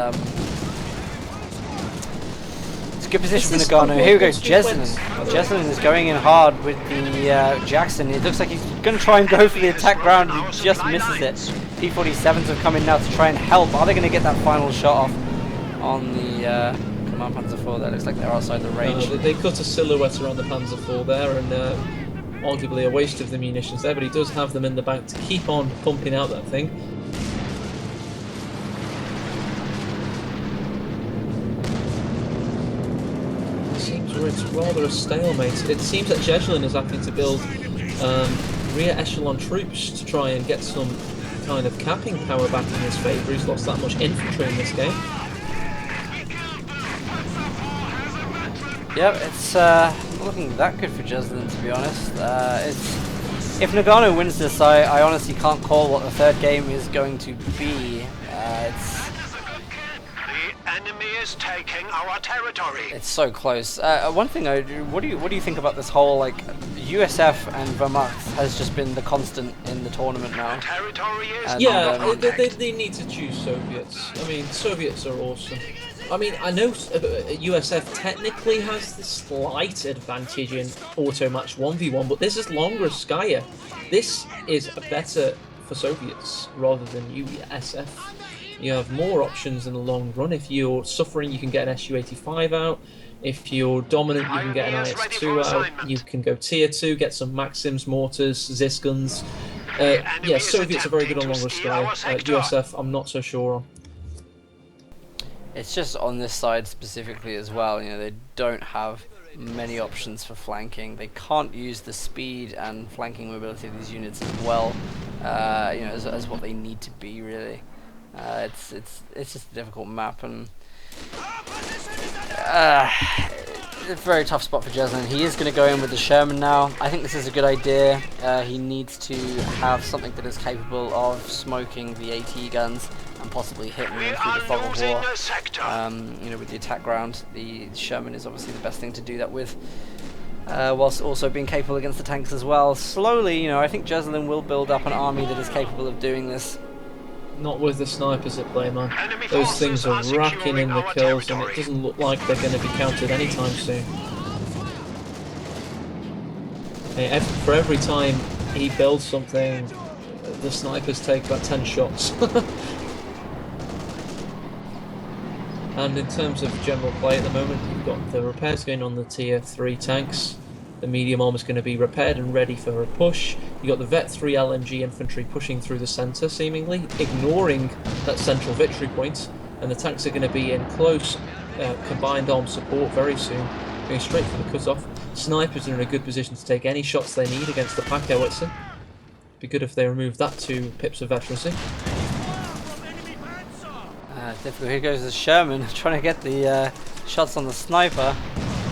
a good position for Noggano. Here we go, Jesulin. Jesulin is going in hard with the Jackson. It looks like he's going to try and go for the attack round, and he just misses it. P-47s have come in now to try and help. Are they going to get that final shot off on the Command Panzer IV? That looks like they're outside the range. They cut a silhouette around the Panzer IV there, and arguably a waste of the munitions there, but he does have them in the bank to keep on pumping out that thing. It's rather a stalemate. It seems that Jesulin is having to build rear echelon troops to try and get some kind of capping power back in his favour. He's lost that much infantry in this game. Yep, it's not looking that good for Jesulin, to be honest. If Noggano wins this, I honestly can't call what the third game is going to be. enemy is taking our territory. It's so close. One thing, what do you think about this whole like USF and Wehrmacht has just been the constant in the tournament now? Territory is And, Yeah, they need to choose Soviets. I mean, Soviets are awesome. I mean, I know USF technically has the slight advantage in auto match 1v1, but this is Longoskaya. This is better for Soviets rather than USF. You have more options in the long run. If you're suffering, you can get an SU-85 out. If you're dominant, you can get an IS-2 out. You can go tier 2, get some Maxims, mortars, Zis guns. Yeah, Soviets are very good on Longoskaya. USF, I'm not so sure on. It's just on this side specifically as well, you know, they don't have many options for flanking. They can't use the speed and flanking mobility of these units as well, you know, as what they need to be really. It's just a difficult map, and it's a very tough spot for Jesulin. He is going to go in with the Sherman now. I think this is a good idea. He needs to have something that is capable of smoking the AT guns and possibly hitting them through the fog of war. You know, with the attack ground, the Sherman is obviously the best thing to do that with, whilst also being capable against the tanks as well. Slowly, you know, I think Jesulin will build up an army that is capable of doing this. Not with the snipers at play, man. Those things are racking in the kills, and it doesn't look like they're going to be counted anytime soon. For every time he builds something, the snipers take about 10 shots. And in terms of general play at the moment, you've got the repairs going on the tier 3 tanks. The medium arm is going to be repaired and ready for a push. You've got the Vet 3 LMG infantry pushing through the centre, seemingly, ignoring that central victory point. And the tanks are going to be in close combined arm support very soon, going straight for the cut-off. Snipers are in a good position to take any shots they need against the pack howitzer. Be good if they remove that 2 pips of veterancy. Difficult. Here goes the Sherman trying to get the shots on the sniper.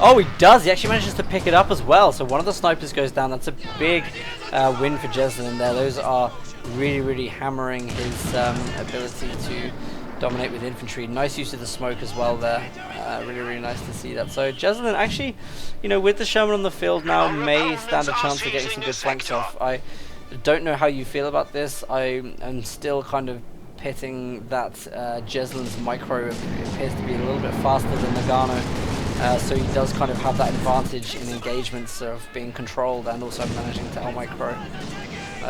Oh, he does! He actually manages to pick it up as well. So one of the snipers goes down. That's a big win for Jesulin there. Those are really, really hammering his ability to dominate with infantry. Nice use of the smoke as well there. Really, really nice to see that. So Jesulin actually, you know, with the Sherman on the field now, may stand a chance of getting some good flanks off. I don't know how you feel about this. I am still kind of pitting that Jesulin's micro appears to be a little bit faster than Noggano, so he does kind of have that advantage in engagements of being controlled and also managing to out-micro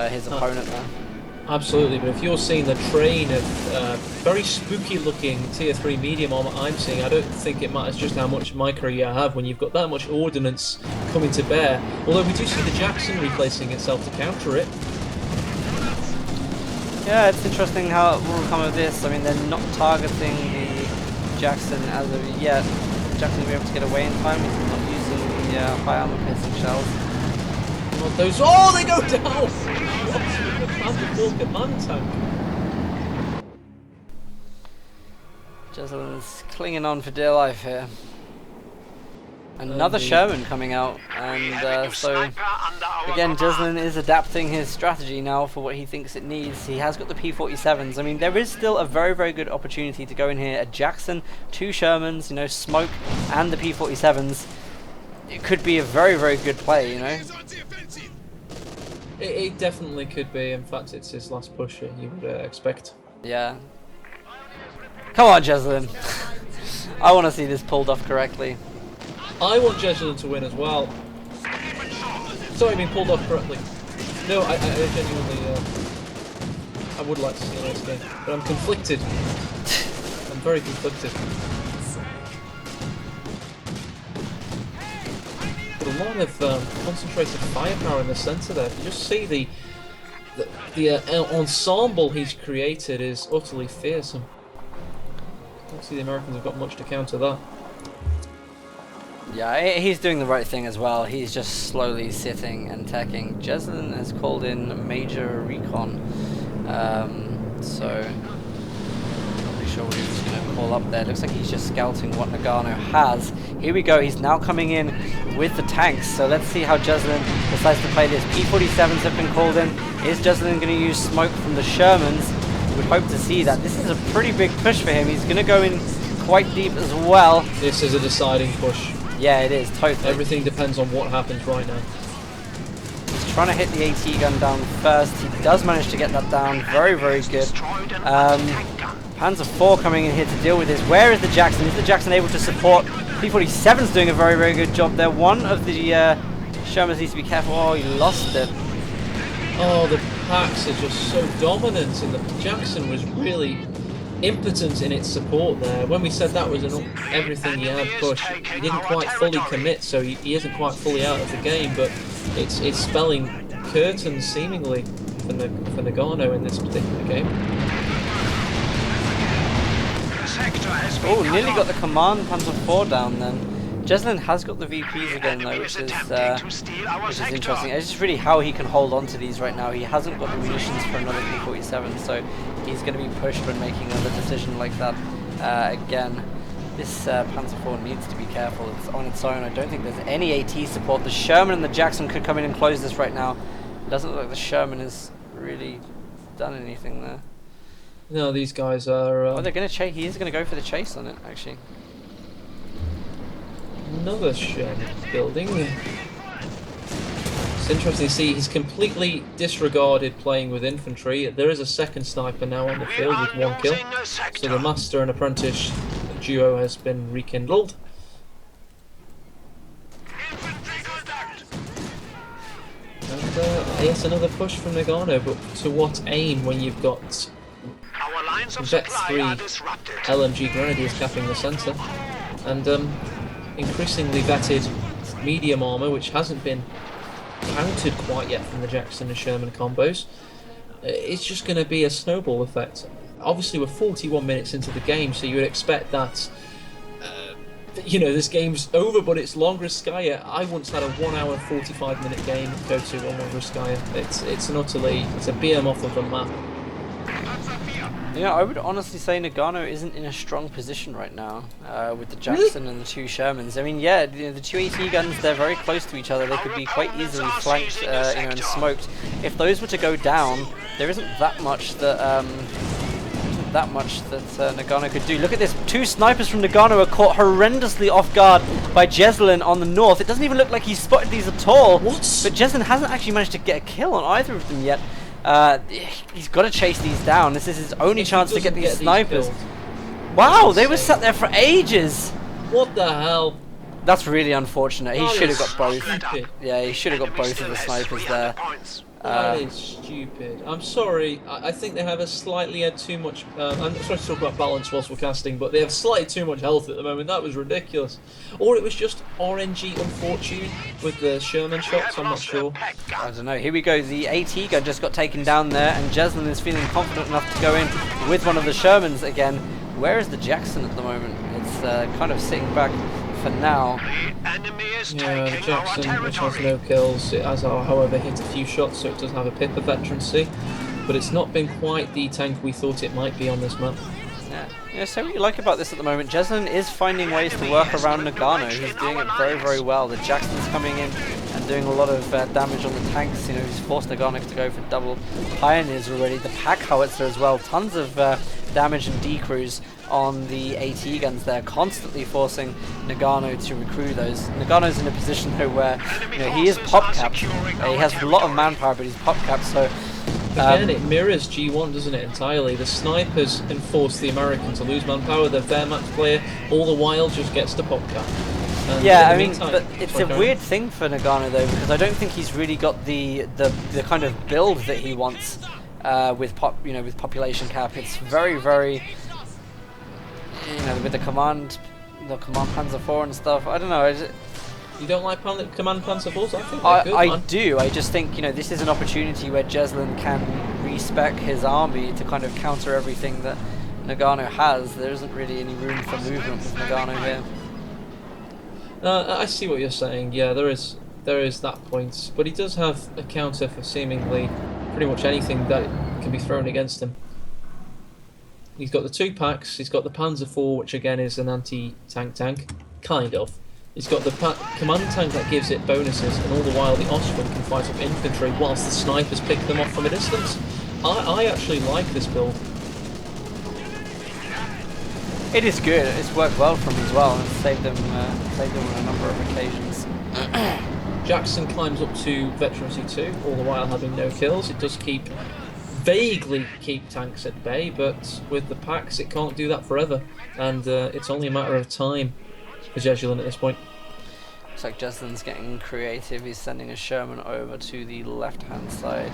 his opponent there. Absolutely, but if you're seeing the train of very spooky looking tier 3 medium armor I'm seeing, I don't think it matters just how much micro you have when you've got that much ordnance coming to bear. Although we do see the Jackson replacing itself to counter it. Yeah, it's interesting how it will come of this. I mean, they're not targeting the Jackson as of yet. Jackson will be able to get away in time. He's not using the high armor piercing shells. Not those. Oh, they go down! What a command tank. Jesulin's clinging on for dear life here. Another Sherman coming out, and so again Jesulin is adapting his strategy now for what he thinks it needs. He has got the P-47s. I mean, there is still a very, very good opportunity to go in here. A Jackson, 2 Shermans, you know, smoke, and the P-47s. It could be a very, very good play, you know. It definitely could be. In fact, it's his last push, you would expect. Yeah. Come on, Jesulin. I want to see this pulled off correctly. I want Jesulin to win as well. Sorry, being pulled off correctly. No, I genuinely, I would like to see a nice game, but I'm conflicted. I'm very conflicted. But a lot of concentrated firepower in the centre there. You just see the ensemble he's created is utterly fearsome. I don't see the Americans have got much to counter that. Yeah, he's doing the right thing as well. He's just slowly sitting and teching. Jesulin has called in major recon, so not really sure what he was going to call up there. Looks like he's just scouting what Noggano has. Here we go. He's now coming in with the tanks. So let's see how Jesulin decides to play this. P-47s have been called in. Is Jesulin going to use smoke from the Shermans? We would hope to see that. This is a pretty big push for him. He's going to go in quite deep as well. This is a deciding push. Yeah, it is, totally. Everything depends on what happens right now. He's trying to hit the AT gun down first. He does manage to get that down. Very, very good. Panzer IV coming in here to deal with this. Where is the Jackson? Is the Jackson able to support? P-47's doing a very, very good job there. One of the Shermans needs to be careful. Oh, he lost it. Oh, the packs are just so dominant, and the Jackson was really impotent in its support there. When we said that was everything he had push, he didn't quite fully commit, so he isn't quite fully out of the game, but it's spelling curtains seemingly for Noggano in this particular game. Oh, nearly got the command Panzer IV down then. Jesulin has got the VPs again though, which is interesting. It's just really how he can hold on to these right now. He hasn't got the munitions for another P-47, so he's going to be pushed when making another decision like that. Again, this Panzer IV needs to be careful. It's on its own. I don't think there's any AT support. The Sherman and the Jackson could come in and close this right now. It doesn't look like the Sherman has really done anything there. No, these guys are... oh, they're going to chase. He is going to go for the chase on it, actually. Another Sherman building. It's interesting to see he's completely disregarded playing with infantry. There is a second sniper now on the field with 1 kill. So the master and apprentice duo has been rekindled. And yes, another push from Noggano, but to what aim when you've got Vet 3 LMG Grenadiers capping the centre, and increasingly vetted medium armour, which hasn't been countered quite yet from the Jackson and Sherman combos. It's just going to be a snowball effect. Obviously we're 41 minutes into the game, so you would expect that you know, this game's over, but it's Longroskaya. I once had a 1 hour 45 minute game go to on Longroskaya. It's a BM off of the map. Yeah, I would honestly say Noggano isn't in a strong position right now with the Jackson and the 2 Shermans. I mean, yeah, the 2 AT guns, they're very close to each other. They could be quite easily flanked, and smoked. If those were to go down, there isn't that much that Noggano could do. Look at this. 2 snipers from Noggano are caught horrendously off guard by Jesulin on the north. It doesn't even look like he's spotted these at all. What? But Jesulin hasn't actually managed to get a kill on either of them yet. He's got to chase these down. This is his only chance to get these snipers. Wow, they were sat there for ages. What the hell? That's really unfortunate. He should have got both. Yeah, he should have got both of the snipers there. That is stupid. I'm sorry. I think they have a slightly too much. I'm sorry to talk about balance whilst we're casting, but they have slightly too much health at the moment. That was ridiculous. Or it was just RNG unfortune with the Sherman shots. I'm not sure. I don't know. Here we go. The AT gun just got taken down there, and Jesulin is feeling confident enough to go in with one of the Shermans again. Where is the Jackson at the moment? It's kind of sitting back for now. Yeah, the Jackson, which has no kills, it has, however, hit a few shots, so it does have a Pippa veterancy, but it's not been quite the tank we thought it might be on this map. Yeah, so what you like about this at the moment, Jesulin is finding ways to work around Noggano. He's doing it very, very well. The Jackson's coming in and doing a lot of damage on the tanks. You know, he's forced Noggano to go for double pioneers already. The pack howitzer as well, tons of damage and decrews on the AT guns there, constantly forcing Noggano to recruit those. Nagano's in a position though where, you know, he is pop capped. He has a lot of manpower, but he's pop capped, so again, it mirrors G1, doesn't it, entirely? The snipers enforce the American to lose manpower, the Wehrmacht player all the while just gets to pop cap. Yeah, I mean, but it's a weird thing for Noggano though, because I don't think he's really got the kind of build that he wants with population cap. It's very, very, you know, with the command Panzer IV and stuff. I don't know. You don't like command Panzer IVs? I think they're good, I do. I just think, you know, this is an opportunity where Jesulin can respec his army to kind of counter everything that Noggano has. There isn't really any room for movement with Noggano here. I see what you're saying. Yeah, there is that point, but he does have a counter for seemingly pretty much anything that can be thrown against him. He's got the 2 packs. He's got the Panzer IV, which again is an anti-tank tank, kind of. He's got the command tank that gives it bonuses, and all the while the Osprey can fight up infantry whilst the snipers pick them off from a distance. I actually like this build. It is good. It's worked well for him as well, and saved him on a number of occasions. Jackson climbs up to Veterancy 2, all the while having no kills. It does vaguely keep tanks at bay, but with the packs it can't do that forever, and it's only a matter of time for Jesulin at this point. Looks like Jesulin's getting creative. He's sending a Sherman over to the left-hand side.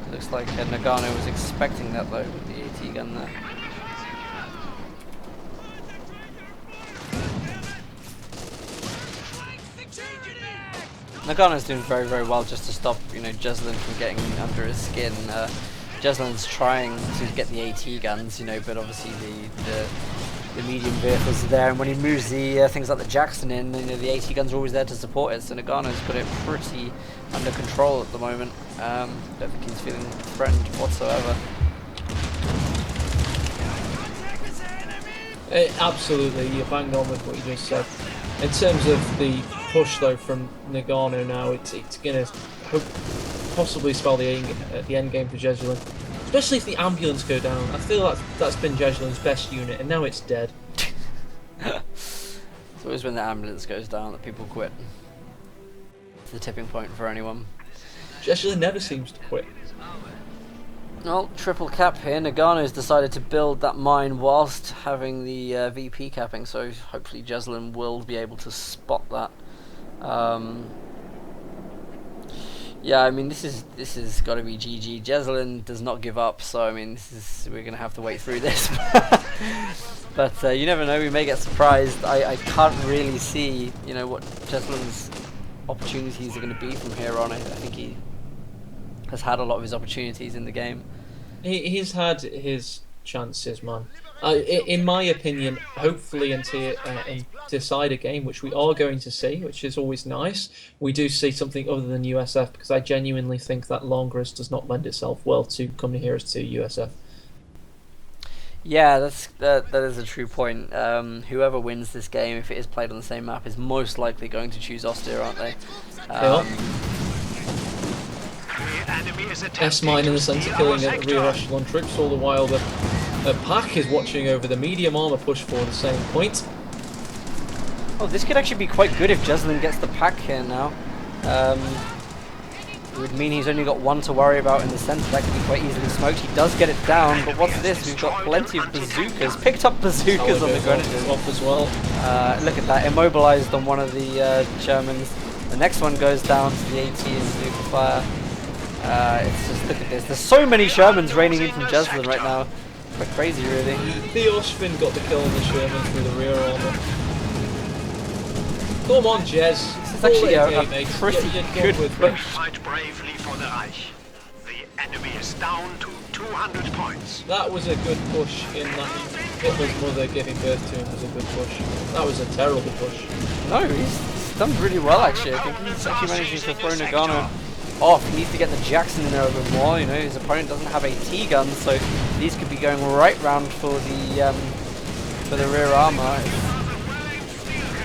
It looks like Noggano was expecting that though, with the AT gun there. Noggano's doing very, very well just to stop, Jesulin from getting under his skin. Jesulin's trying to get the AT guns, but obviously the medium vehicles are there, and when he moves the things like the Jackson in, the AT guns are always there to support it. So Noggano's got it pretty under control at the moment. Don't think he's feeling threatened whatsoever. Absolutely, you're bang on with what you just said. In terms of the push though from Noggano now, it's going to possibly spell the end game for Jesulin. Especially if the ambulance go down. I feel like that's been Jesulin's best unit, and now it's dead. It's always when the ambulance goes down that people quit. It's the tipping point for anyone. Jesulin never seems to quit. Well, triple cap here. Noggano's decided to build that mine whilst having the VP capping, so hopefully Jesulin will be able to spot that. Yeah, I mean, this is got to be GG. Jesulin does not give up, so I mean, we're gonna have to wait through this. But you never know, we may get surprised. I can't really see, what Jesulin's opportunities are going to be from here on. I think he has had a lot of his opportunities in the game. He's had his chances, man. In my opinion, hopefully to decide a game, which we are going to see, which is always nice, we do see something other than USF, because I genuinely think that Longres does not lend itself well to Company Heroes 2 USF. Yeah, that is a true point. Whoever wins this game, if it is played on the same map, is most likely going to choose Austere, aren't they? S-Mine in the centre killing the rear echelon troops, all the while the pack is watching over the medium armour push for the same point. Oh, this could actually be quite good if Jesulin gets the pack here now. It would mean he's only got one to worry about in the centre. That could be quite easily smoked. He does get it down, but what's this? We've got plenty of bazookas. Picked up bazookas on the Grenadiers. Off as well. Look at that, immobilised on one of the Germans. The next one goes down to the AT and bazooka fire. It's just, look at this. There's so many Shermans raining in from Jesulin right now. Quite crazy, really. The Oshvin got the kill on the Sherman through the rear armour. Come on, Jez. This is actually a pretty good push. Fight bravely for the Reich. The enemy is down to 200 points. That was a good push in that Hitler's mother giving birth to him was a good push. That was a terrible push. No, he's done really well, actually. I think he's actually managing to throw Noggano off. He needs to get the Jackson in there a bit more. His opponent doesn't have AT guns, so these could be going right round for the rear armor.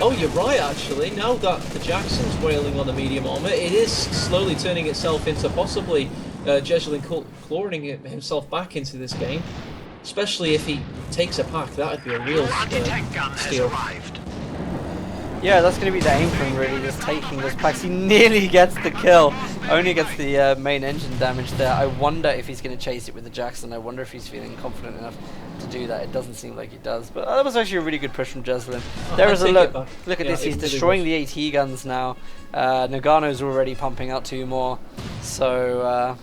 Oh, you're right, actually. Now that the Jackson's wailing on the medium armor, it is slowly turning itself into possibly Jesulin clawing himself back into this game. Especially if he takes a pack, that would be a real steal. Yeah, that's going to be the aim for him, really, just taking those packs. He nearly gets the kill, only gets the main engine damage there. I wonder if he's going to chase it with the Jackson. I wonder if he's feeling confident enough to do that. It doesn't seem like he does, but that was actually a really good push from Jesulin. There is a look. Look at this, he's destroying the AT guns now. Noggano's already pumping out 2 more, so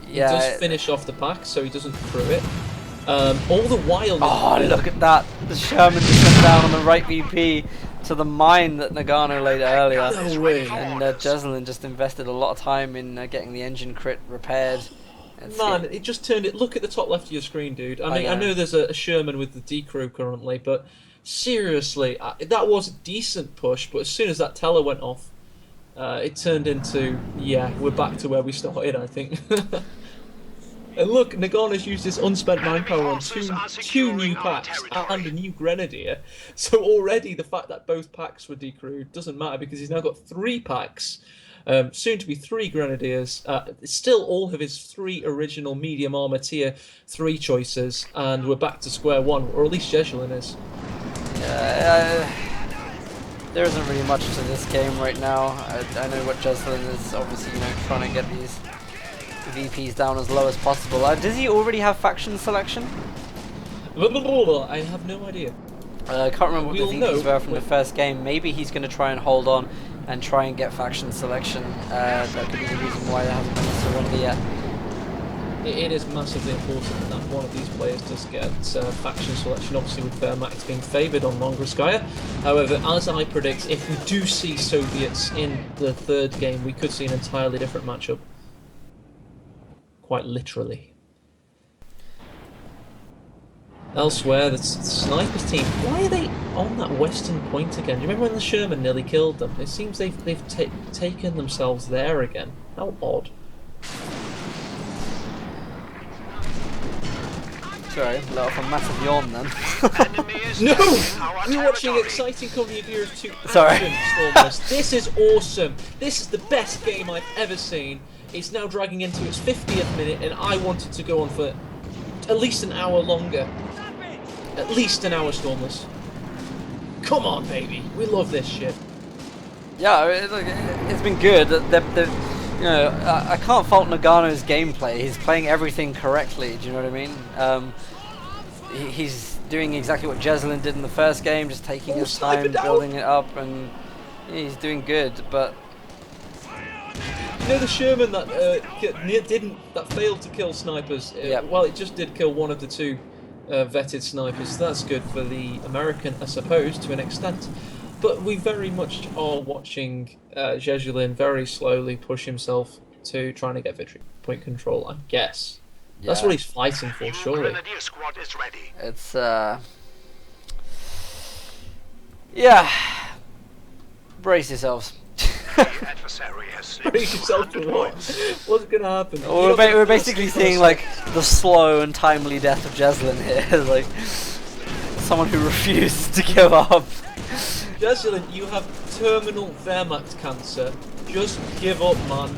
yeah. He does finish off the pack, so he doesn't crew it. All the while... Oh, look at that! The Sherman just went down on the right VP to the mine that Noggano laid earlier. No way. And Jesulin just invested a lot of time in getting the engine crit repaired. Man, it just turned it... Look at the top left of your screen, dude. I mean, I know there's a Sherman with the D-crew currently, but seriously, that was a decent push, but as soon as that teller went off, it turned into, yeah, we're back to where we started, I think. And look, Noggano's used his unspent manpower on two new packs and a new Grenadier. So already the fact that both packs were decrewed doesn't matter because he's now got 3 packs. Soon to be 3 Grenadiers. Still all of his 3 original medium armor tier 3 choices, and we're back to square one, or at least Jesulin is. There isn't really much to this game right now. I know what Jesulin is obviously, trying to get these VPs down as low as possible. Does he already have faction selection? I have no idea. I can't remember what the VPs were from the first game. Maybe he's going to try and hold on and try and get faction selection. That could be the reason why there hasn't been a surrender yet. It is massively important that one of these players does get faction selection, obviously with Wehrmacht being favoured on Longroskaya. However, as I predict, if we do see Soviets in the third game, we could see an entirely different matchup. Quite literally. Elsewhere, the Snipers team, why are they on that western point again? Do you remember when the Sherman nearly killed them? It seems they've taken themselves there again. How odd. Sorry, let off a massive yawn then. No! We're watching exciting Company of Heroes 2 Sorry. Stormers. This is awesome. This is the best game I've ever seen. It's now dragging into its 50th minute, and I want it to go on for at least an hour longer. At least an hour, Stormers. Come on, baby. We love this shit. Yeah, it's been good. I can't fault Noggano's gameplay. He's playing everything correctly. Do you know what I mean? He's doing exactly what Jesulin did in the first game, just taking his time, building it up, and he's doing good. But you know the Sherman that failed to kill snipers. Yep. Well, it just did kill one of the 2 vetted snipers. That's good for the American, I suppose, to an extent. But we very much are watching Jesulin very slowly push himself to trying to get victory point control, I guess. Yeah. That's what he's fighting for, surely. It's, yeah. Brace yourselves. Brace yourself for what? What's going to happen? Well, we're basically seeing, like, the slow and timely death of Jesulin here. Like, someone who refuses to give up. Jesulin, you have terminal Wehrmacht cancer. Just give up, man.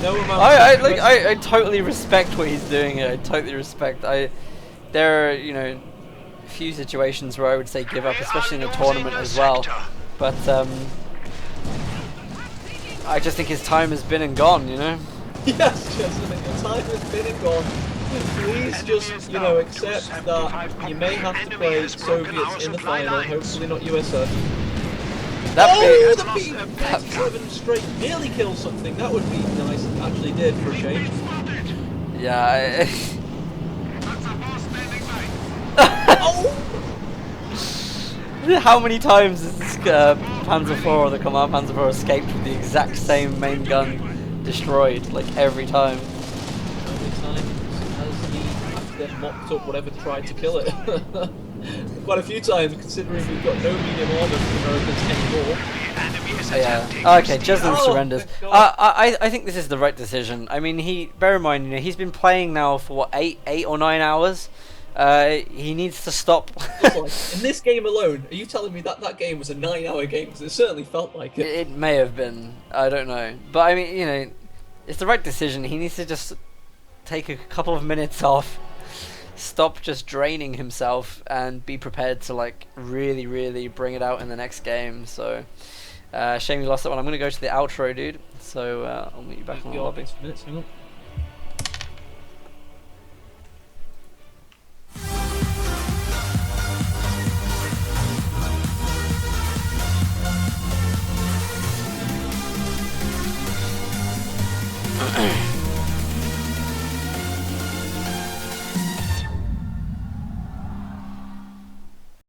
No amount. I totally respect what he's doing. I totally respect. There are a few situations where I would say give up, especially in a tournament as well. But I just think his time has been and gone. Yes, Jesulin, your time has been and gone. Please just, accept that you may have to play Soviets in the final, hopefully not USSR. The P-57 straight nearly killed something. That would be nice if it actually did for a change. Yeah. How many times has this Panzer IV or the Command Panzer IV escaped with the exact same main gun destroyed? Like every time. How many times has he then mopped up whatever tried to kill it? Quite a few times, considering we've got no medium armor for the Americans anymore. Yeah. Okay, Jesulin surrenders. I think this is the right decision. I mean, bear in mind, he's been playing now for what, 8 or 9 hours. He needs to stop. In this game alone, are you telling me that game was a 9-hour game? Because it certainly felt like it. It may have been. I don't know. But I mean, it's the right decision. He needs to just take a couple of minutes off. Stop just draining himself and be prepared to like really, really bring it out in the next game. So, shame you lost that one. I'm going to go to the outro, dude. So, I'll meet you back in the lobby. Minutes, hang on.